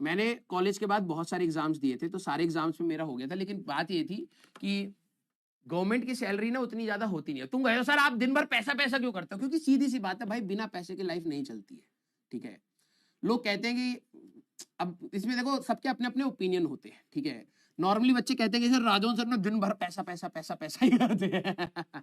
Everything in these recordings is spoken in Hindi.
मैंने कॉलेज के बाद बहुत सारे एग्जाम्स दिए थे, तो सारे एग्जाम्स में मेरा हो गया था, लेकिन बात ये थी कि गवर्नमेंट की सैलरी ना उतनी ज्यादा होती नहीं है। तुम कहो सर आप दिन भर पैसा पैसा क्यों करते हो, क्योंकि सीधी सी बात है भाई, बिना पैसे की लाइफ नहीं चलती है। ठीक है, लोग कहते हैं कि अब इसमें देखो सबके अपने अपने ओपिनियन होते हैं। ठीक है, नॉर्मली बच्चे कहते हैं कि सर राजौन सर ना दिन भर पैसा पैसा पैसा पैसा ही करते हैं।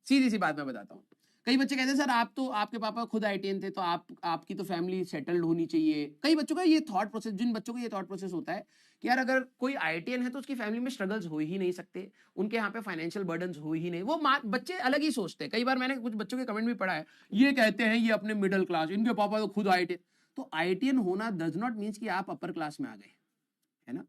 सीधी सी बात मैं बताता हूँ, कई बच्चे कहते हैं सर आप तो, आपके पापा खुद आईटीएन थे, तो आपकी तो फैमिली सेटल्ड होनी चाहिए। कई बच्चों का ये थॉट प्रोसेस, जिन बच्चों का ये थॉट प्रोसेस होता है कि यार अगर कोई आईटीएन है तो उसकी फैमिली में स्ट्रगल्स हो ही नहीं सकते, उनके यहाँ पे फाइनेंशियल बर्डन्स हो ही नहीं, वो बच्चे अलग ही सोचते हैं। कई बार मैंने कुछ बच्चों के कमेंट भी पढ़ा है, ये कहते हैं ये अपने मिडिल क्लास, इनके पापा तो खुद आईटीएन। तो आईटीएन होना डज नॉट मीन्स कि आप अपर क्लास में आ गए, है ना।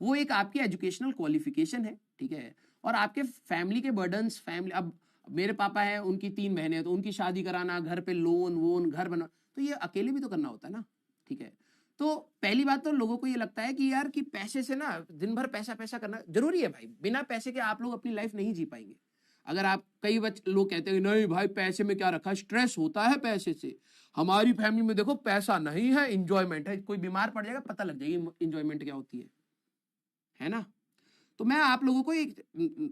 वो एक आपकी एजुकेशनल क्वालिफिकेशन है। ठीक है, और आपके फैमिली के बर्डन्स, फैमिली, अब मेरे पापा हैं, उनकी 3 बहनें हैं, तो उनकी शादी कराना, घर पे लोन वोन, घर बना, तो ये अकेले भी तो करना होता है ना। ठीक है, तो पहली बात तो लोगों को ये लगता है कि यार कि पैसे से ना दिन भर पैसा पैसा करना जरूरी है भाई, बिना पैसे के आप लोग अपनी लाइफ नहीं जी पाएंगे। अगर आप, कई लोग कहते हैं नहीं भाई पैसे में क्या रखा, स्ट्रेस होता है पैसे से, हमारी फैमिली में देखो पैसा नहीं है, इंजॉयमेंट है, कोई बीमार पड़ जाएगा पता लग जाएगी इंजॉयमेंट क्या होती है ना। तो मैं आप लोगों को एक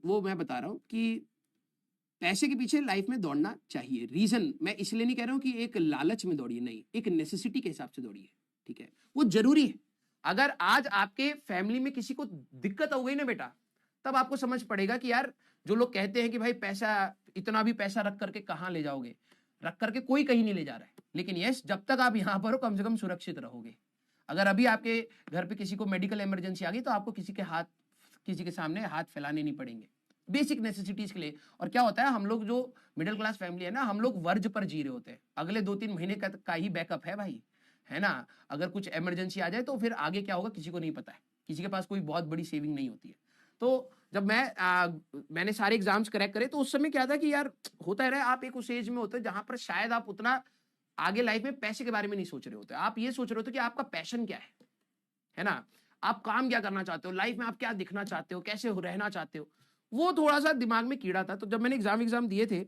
वो मैं बता रहा हूं कि पैसे के पीछे लाइफ में दौड़ना चाहिए। रीजन मैं इसलिए नहीं कह रहा हूं कि एक लालच में दौड़िए, नहीं, एक नेसेसिटी के हिसाब से दौड़िए। ठीक है, वो जरूरी है। अगर आज आपके फैमिली में किसी को दिक्कत हो गई ना बेटा, तब आपको समझ पड़ेगा कि यार जो लोग कहते हैं कि भाई पैसा, इतना भी पैसा रख करके कहां ले जाओगे, रख करके कोई कहीं नहीं ले जा रहा है, लेकिन यस जब तक आप यहां पर हो कम से कम सुरक्षित रहोगे। अगर अभी आपके घर पे किसी को मेडिकल इमरजेंसी आ गई तो आपको किसी के सामने हाथ फैलाने नहीं पड़ेंगे, बेसिक नेसेसिटीज के लिए। और क्या होता है, हम लोग जो मिडिल क्लास फैमिली है ना, हम लोग वर्ज पर जी रहे होते हैं, अगले 2-3 महीने का ही बैकअप है भाई, है ना। अगर कुछ इमरजेंसी आ जाए तो फिर आगे क्या होगा किसी को नहीं पता है, किसी के पास कोई बहुत बड़ी सेविंग नहीं होती है। तो जब मैंने सारे एग्जाम्स क्रैक करे तो उस समय क्या था कि यार होता है, आप एक उस एज में होते हैं जहां पर शायद आप उतना आगे लाइफ में पैसे के बारे में नहीं सोच रहे होते, आप ये सोच रहे होते कि आपका पैशन क्या है ना, आप काम क्या करना चाहते हो लाइफ में, आप क्या दिखना चाहते हो, कैसे रहना चाहते हो, वो थोड़ा सा दिमाग में कीड़ा था। तो जब मैंने एग्जाम दिए थे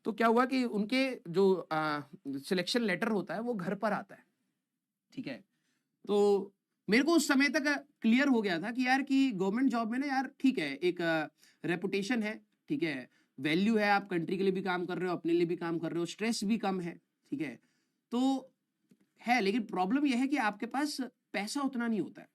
तो क्या हुआ कि उनके जो सिलेक्शन लेटर होता है वो घर पर आता है। ठीक है, तो मेरे को उस समय तक क्लियर हो गया था कि यार कि गवर्नमेंट जॉब में ना यार ठीक है, एक रेपुटेशन है, ठीक है, वैल्यू है, आप कंट्री के लिए भी काम कर रहे हो, अपने लिए भी काम कर रहे हो, स्ट्रेस भी कम है। ठीक है, तो है, लेकिन प्रॉब्लम यह है कि आपके पास पैसा उतना नहीं होता है।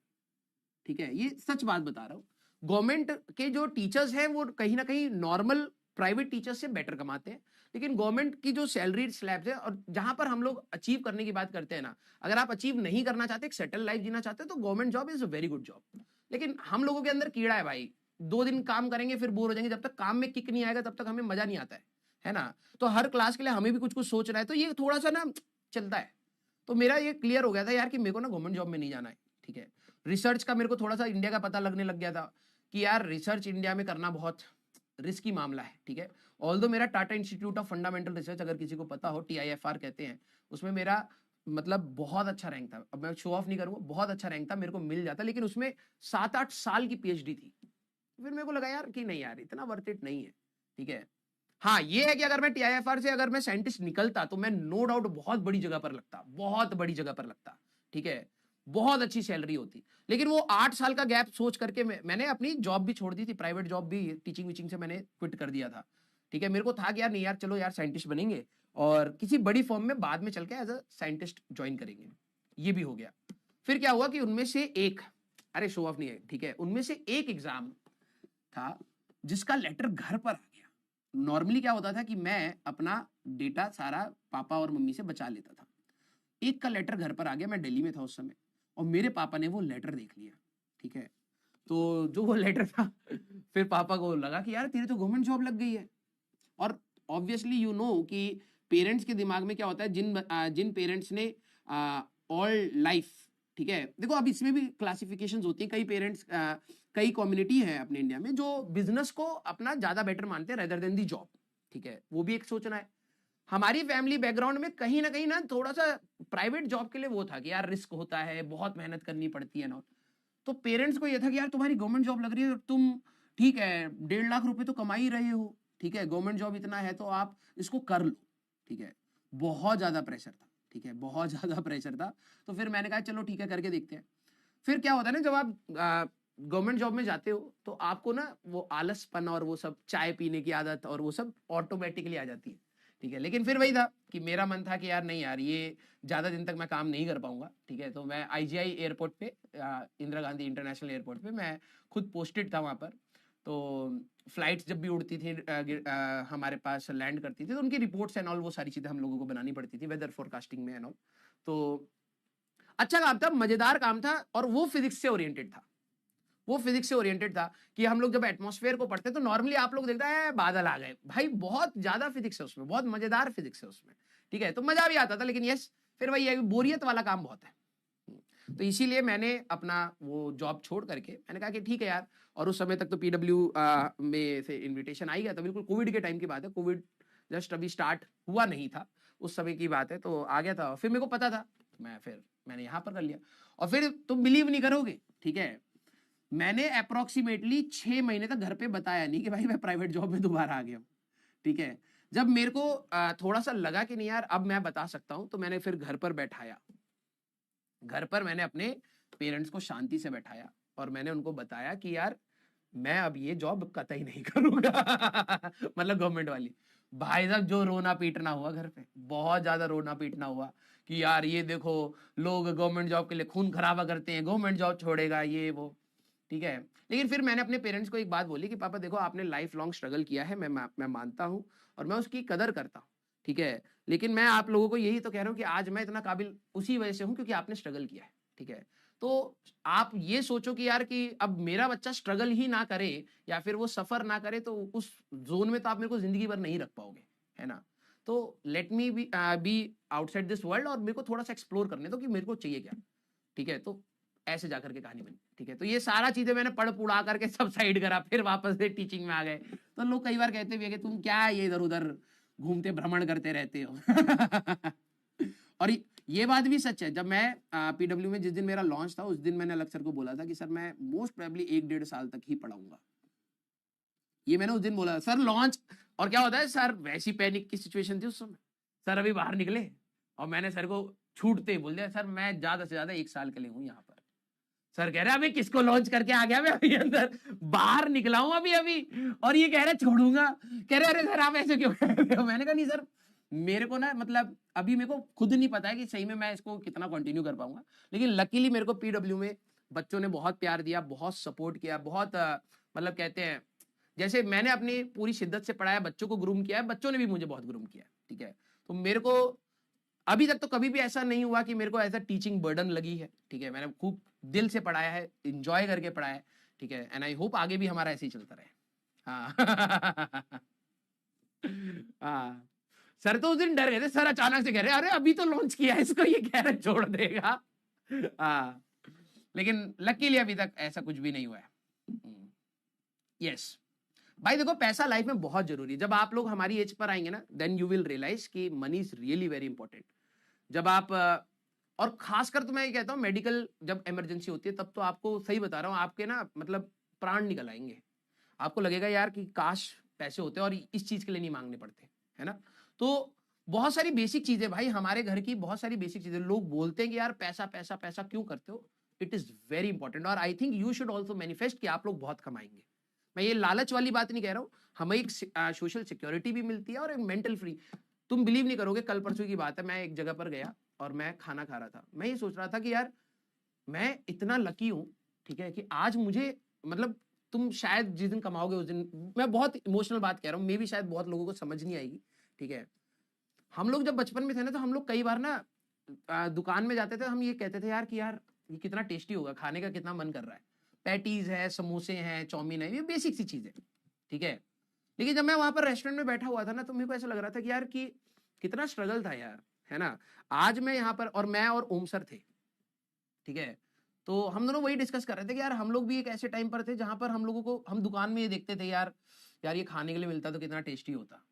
ठीक है, ये सच बात बता रहा हूं। गवर्नमेंट के जो टीचर्स हैं वो कहीं ना कहीं नॉर्मल प्राइवेट टीचर्स से बेटर कमाते हैं, लेकिन गवर्नमेंट की जो सैलरी स्लैब्स है, और जहां पर हम लोग अचीव करने की बात करते हैं ना, अगर आप अचीव नहीं करना चाहते, एक सेटल लाइफ जीना चाहते हो, तो government job is a very good job. लेकिन हम लोगों के अंदर कीड़ा है भाई, 2 दिन काम करेंगे फिर बोर हो जाएंगे, जब तक काम में किक नहीं आएगा तब तक हमें मजा नहीं आता है ना। तो हर क्लास के लिए हमें भी कुछ कुछ सोच रहा है, तो ये थोड़ा सा ना चलता है। तो मेरा ये क्लियर हो गया था यार कि मेरे को ना गवर्नमेंट जॉब में नहीं जाना है। ठीक है, रिसर्च का मेरे को थोड़ा सा इंडिया का पता लगने लग गया था कि यार रिसर्च इंडिया में करना बहुत रिस्की मामला है। ठीक है, ऑल्दो मेरा Tata institute of fundamental research, अगर किसी को पता हो, TIFR कहते हैं, उसमें मेरा मतलब बहुत अच्छा रैंक था। अब मैं शो ऑफ नहीं करूंगा, बहुत अच्छा रैंक था, मेरे को मिल जाता, लेकिन उसमें 7-8 साल की PhD थी। फिर मेरे को लगा यार कि नहीं यार इतना वर्थ इट नहीं है। ठीक है, हाँ ये है कि अगर मैं TIFR से अगर मैं साइंटिस्ट निकलता तो मैं नो डाउट बहुत बड़ी जगह पर लगता, बहुत बड़ी जगह पर लगता। ठीक है, बहुत अच्छी सैलरी होती, लेकिन वो 8 साल का गैप सोच करके मैंने अपनी जॉब भी छोड़ दी थी, प्राइवेट जॉब भी, टीचिंग वीचिंग से मैंने क्विट कर दिया था। ठीक है, मेरे को था कि यार नहीं यार चलो यार साइंटिस्ट बनेंगे और किसी बड़ी फर्म में बाद में चल के एज अ साइंटिस्ट ज्वाइन करेंगे, ये भी हो गया। फिर क्या हुआ कि उनमें से एक, अरे शो ऑफ नहीं है, ठीक है, उनमें से एक एग्जाम था जिसका लेटर घर पर आ गया। नॉर्मली क्या होता था कि मैं अपना डेटा सारा पापा और मम्मी से बचा लेता था, एक का लेटर घर पर आ गया, मैं दिल्ली में था उस समय, और मेरे पापा ने वो लेटर देख लिया। ठीक है, तो जो वो लेटर था फिर पापा को लगा कि यार तेरी तो गवर्नमेंट जॉब लग गई है। और ऑब्वियसली यू नो कि पेरेंट्स के दिमाग में क्या होता है, जिन पेरेंट्स ने ऑल लाइफ, ठीक है, देखो अब इसमें भी क्लासिफिकेशंस होती हैं, कई पेरेंट्स, कई कम्युनिटी है अपने इंडिया में जो बिजनेस को अपना ज्यादा बेटर मानते हैं रेदर देन दी जॉब। ठीक है, वो भी एक सोचना है। हमारी फैमिली बैकग्राउंड में कहीं ना थोड़ा सा प्राइवेट जॉब के लिए वो था कि यार रिस्क होता है, बहुत मेहनत करनी पड़ती है ना। तो पेरेंट्स को यह था कि यार तुम्हारी गवर्नमेंट जॉब लग रही है, तुम ठीक है 1.5 लाख रुपए तो कमा ही रहे हो, ठीक है, गवर्नमेंट जॉब इतना है तो आप इसको कर लो। ठीक है, बहुत ज्यादा प्रेशर था। ठीक है, बहुत ज्यादा प्रेशर था। तो फिर मैंने कहा चलो ठीक है करके देखते हैं। फिर क्या होता है ना, जब आप गवर्नमेंट जॉब में जाते हो तो आपको ना वो आलसपन और वो सब चाय पीने की आदत और वो सब ऑटोमेटिकली आ जाती है, ठीक है। लेकिन फिर वही था कि मेरा मन था कि यार नहीं यार, ये ज्यादा दिन तक मैं काम नहीं कर पाऊंगा, ठीक है। तो मैं आईजीआई एयरपोर्ट पे, इंदिरा गांधी इंटरनेशनल एयरपोर्ट पे मैं खुद पोस्टेड था वहां पर। तो फ्लाइट्स जब भी उड़ती थी, हमारे पास लैंड करती थी, तो उनकी रिपोर्ट्स एंड ऑल वो सारी चीजें हम लोगों को बनानी पड़ती थी, वेदर फोरकास्टिंग में एंड ऑल। तो अच्छा काम था, मजेदार काम था, और वो फिजिक्स से ओरिएंटेड था। वो फिजिक्स से ओरिएंटेड था कि हम लोग जब एटमॉस्फेयर को पढ़ते तो नॉर्मली आप लोग देखते हैं बादल आ गए, भाई बहुत ज्यादा फिजिक्स है उसमें, बहुत मजेदार फिजिक्स है उसमें, ठीक है। तो मजा भी आता था, लेकिन यस फिर वही है, बोरियत वाला काम बहुत है। तो इसीलिए मैंने अपना वो जॉब छोड़ करके मैंने कहा कि ठीक है यार। और उस समय तक तो पीडब्ल्यू में से इनविटेशन आ ही गया था, बिल्कुल कोविड के टाइम की बात है, कोविड जस्ट अभी स्टार्ट हुआ नहीं था, उस समय की बात है। तो आ गया था, फिर मेरे को पता था, मैंने यहाँ पर कर लिया। और फिर तुम बिलीव नहीं करोगे, ठीक है, मैंने अप्रोक्सीमेटली 6 महीने तक घर पे बताया नहीं कि भाई मैं प्राइवेट जॉब में दोबारा आ गया हूँ, ठीक है। जब मेरे को थोड़ा सा लगा कि नहीं यार अब मैं बता सकता हूं, तो मैंने फिर घर पर बैठाया, घर पर मैंने अपने पेरेंट्स को शांति से बैठाया और मैंने उनको बताया कि यार मैं अब ये जॉब कतई नहीं करूंगा मतलब गवर्नमेंट वाली। भाई साहब जो रोना पीटना हुआ घर पे, बहुत ज्यादा रोना पीटना हुआ कि यार ये देखो लोग गवर्नमेंट जॉब के लिए खून खराबा करते हैं, गवर्नमेंट जॉब छोड़ेगा ये वो, ठीक है। लेकिन फिर मैंने अपने पेरेंट्स को एक बात बोली कि पापा देखो आपने लाइफ लॉन्ग स्ट्रगल किया है, मैं मानता हूं और मैं उसकी कदर करता हूं, ठीक है। लेकिन मैं आप लोगों को यही तो कह रहा हूं कि आज मैं इतना काबिल उसी वजह से हूं क्योंकि आपने स्ट्रगल किया है, ठीक है। तो आप ये सोचो कि यार कि अब मेरा बच्चा स्ट्रगल ही ना करे या फिर वो सफर ना करे, तो उस जोन में तो आप मेरे को जिंदगी भर नहीं रख पाओगे, है ना। तो let me be outside this world और मेरे को थोड़ा सा एक्सप्लोर करने दो कि मेरे को चाहिए क्या, ठीक है। तो ऐसे जाकर के कहानी बनी, ठीक है। तो ये सारा चीजें मैंने पढ़ पुढ़ा करके सब साइड करा, फिर वापस से टीचिंग में आ गए। तो लोग कई बार कहते भी है कि तुम क्या ये इधर उधर घूमते भ्रमण करते रहते हो और ये बात भी सच है, जब मैं पीडब्ल्यू में जिस दिन मेरा लॉन्च था उस दिन मैंने अलग सर को बोला था कि सर मैं मोस्ट प्रोबेबली 1-1.5 साल तक ही पढ़ाऊंगा, ये मैंने उस दिन बोला सर लॉन्च। और क्या होता है सर, वैसी पैनिक की सिचुएशन थी उस समय, सर अभी बाहर निकले और मैंने सर को छूटते ही बोल दिया सर मैं ज्यादा से ज्यादा 1 साल के लिए हूं यहाँ पर। सर कह रहे अभी किसको लॉन्च करके आ गया, मैं अभी अंदर बाहर निकला हूं अभी अभी और ये कह रहे छोड़ूंगा। कह रहे अरे सर आप ऐसे क्यों कह रहे हो। मैंने कहा नहीं सर मेरे को ना मतलब अभी मेरे को खुद नहीं पता है कि सही में मैं इसको कितना कंटिन्यू कर पाऊंगा। लेकिन लकीली मेरे को पीडब्ल्यू में बच्चों ने बहुत प्यार दिया, बहुत सपोर्ट किया, बहुत मतलब कहते हैं जैसे मैंने अपनी पूरी शिद्दत से पढ़ाया, बच्चों को ग्रूम किया है, बच्चों ने भी मुझे बहुत ग्रूम किया, ठीक है। तो मेरे को अभी तक तो कभी भी ऐसा नहीं हुआ कि मेरे को ऐसा टीचिंग बर्डन लगी है, ठीक है। मैंने खूब दिल से पढ़ाया है, इंजॉय करके पढ़ाया है, ठीक है। एंड आई होप आगे भी हमारा ऐसे ही चलता रहे। हाँ हाँ सर तो उस दिन डर गए थे, सर अचानक से कह रहे अरे अभी तो लॉन्च किया है इसको, ये कह रहे छोड़ देगा। हाँ लेकिन लकीली अभी तक ऐसा कुछ भी नहीं हुआ है। यस भाई देखो पैसा लाइफ में बहुत जरूरी है। जब आप लोग हमारी एज पर आएंगे ना देन यू विल रियलाइज कि money is really very important. जब आप और खासकर तो मैं ये कहता हूँ मेडिकल जब इमरजेंसी होती है तब तो आपको सही बता रहा हूँ आपके ना मतलब प्राण निकल आएंगे। आपको लगेगा यार कि काश पैसे होते और इस चीज के लिए नहीं मांगने पड़ते, है ना। तो बहुत सारी बेसिक चीजें भाई हमारे घर की, बहुत सारी बेसिक चीजें लोग बोलते हैं कि यार पैसा पैसा पैसा क्यों करते हो, इट इज वेरी इंपॉर्टेंट। और I think you should also manifest कि आप लोग बहुत कमाएंगे। मैं ये लालच वाली बात नहीं कह रहा हूँ, हमें एक सोशल सिक्योरिटी भी मिलती है और एक मेंटल फ्री। तुम बिलीव नहीं करोगे, कल परसों की बात है, मैं एक जगह पर गया और मैं खाना खा रहा था। मैं ये सोच रहा था कि यार मैं इतना लकी हूं, ठीक है, कि आज मुझे मतलब तुम शायद जिस दिन कमाओगे उस दिन, मैं बहुत इमोशनल बात कह रहा हूँ, मे भी शायद बहुत लोगों को समझ नहीं आएगी, ठीक है। हम लोग जब बचपन में थे ना तो हम लोग कई बार ना दुकान में जाते थे, हम ये कहते थे यार कि यार ये कितना टेस्टी होगा, खाने का कितना मन कर रहा है, पैटीज है, समोसे हैं, चाउमीन है, ये बेसिक सी चीज है, ठीक है। लेकिन जब मैं वहां पर रेस्टोरेंट में बैठा हुआ था ना तो मेरे को ऐसा लग रहा था कि यार कि कितना स्ट्रगल था यार, है ना। आज मैं यहाँ पर और मैं और ओम सर थे, ठीक है। तो हम दोनों वही डिस्कस कर रहे थे कि यार हम लोग भी एक ऐसे टाइम पर थे जहां पर हम लोगों को हम दुकान में ये देखते थे यार यार ये खाने के लिए मिलता तो कितना टेस्टी होता।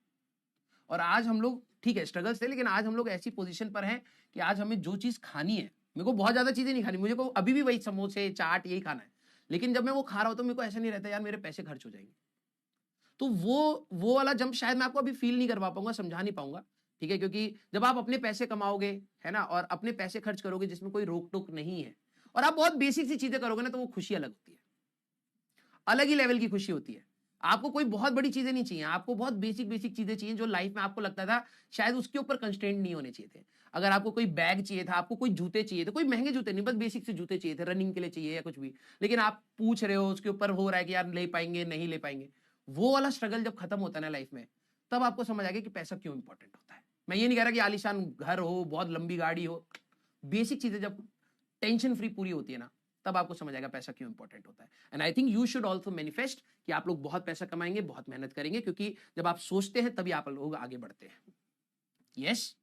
और आज हम लोग ठीक है स्ट्रगल्स थे, लेकिन आज हम लोग ऐसी पोजीशन पर हैं कि आज हमें जो चीज खानी है, मेरे को बहुत ज्यादा चीजें नहीं खानी, मुझे को अभी भी वही समोसे चाट यही खाना है, लेकिन जब मैं वो खा रहा हूं तो मेरे को ऐसा नहीं रहता यार मेरे पैसे खर्च हो जाएंगे। तो वो वाला जंप शायद मैं आपको अभी फील नहीं करवा पाऊंगा, समझा नहीं पाऊंगा, ठीक है, क्योंकि जब आप अपने पैसे कमाओगे, है ना, और अपने पैसे खर्च करोगे जिसमें कोई रोक टोक नहीं है, और आप बहुत बेसिक सी चीजें करोगे ना, तो वो खुशी अलग होती है, अलग ही लेवल की खुशी होती है। आपको कोई बहुत बड़ी चीजें नहीं चाहिए, आपको बहुत बेसिक बेसिक चीजें चाहिए जो लाइफ में आपको लगता था शायद उसके ऊपर कंस्ट्रेंट नहीं होने चाहिए थे। अगर आपको कोई बैग चाहिए था, आपको कोई जूते चाहिए थे, कोई महंगे जूते नहीं, बस बेसिक से जूते चाहिए थे, रनिंग के लिए चाहिए या कुछ भी, लेकिन आप पूछ रहे हो, उसके ऊपर हो रहा है कि यार ले पाएंगे नहीं ले पाएंगे, वो वाला स्ट्रगल जब खत्म होता है ना लाइफ में, तब आपको समझ आ गया कि पैसा क्यों इंपॉर्टेंट होता है। मैं ये नहीं कह रहा कि आलीशान घर हो, बहुत लंबी गाड़ी हो, बेसिक चीजें जब टेंशन फ्री पूरी होती है ना, तब आपको समझ आएगा पैसा क्यों इंपॉर्टेंट होता है। And I think you should also manifest कि आप लोग बहुत पैसा कमाएंगे, बहुत मेहनत करेंगे, क्योंकि जब आप सोचते हैं तभी आप लोग आगे बढ़ते हैं। यस,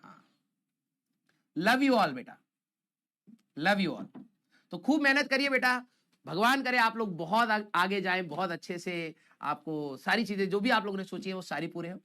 हाँ, लव यू ऑल बेटा, लव यू ऑल। तो खूब मेहनत करिए बेटा, भगवान करे आप लोग बहुत आगे जाएं, बहुत अच्छे से आपको सारी चीजें जो भी आप लोगों ने सोची है वो सारी पूरे हो।